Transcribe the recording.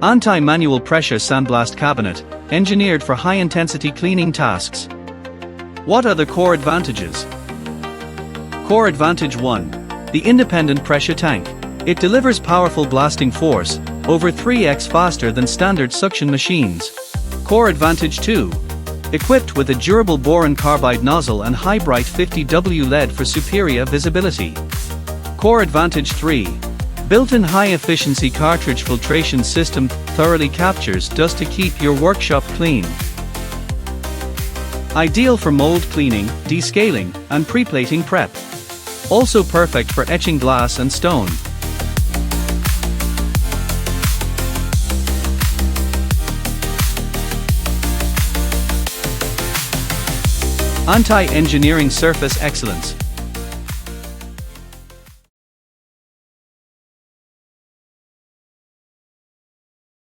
Anti-manual pressure sandblast cabinet, engineered for high-intensity cleaning tasks. What are the core advantages? Core Advantage 1. The independent pressure tank. It delivers powerful blasting force, over 3x faster than standard suction machines. Core Advantage 2. Equipped with a durable boron carbide nozzle and high bright 50W LED for superior visibility. Core Advantage 3. Built-in high-efficiency cartridge filtration system thoroughly captures dust to keep your workshop clean. Ideal for mold cleaning, descaling, and pre-plating prep. Also perfect for etching glass and stone. Anti-engineering surface excellence.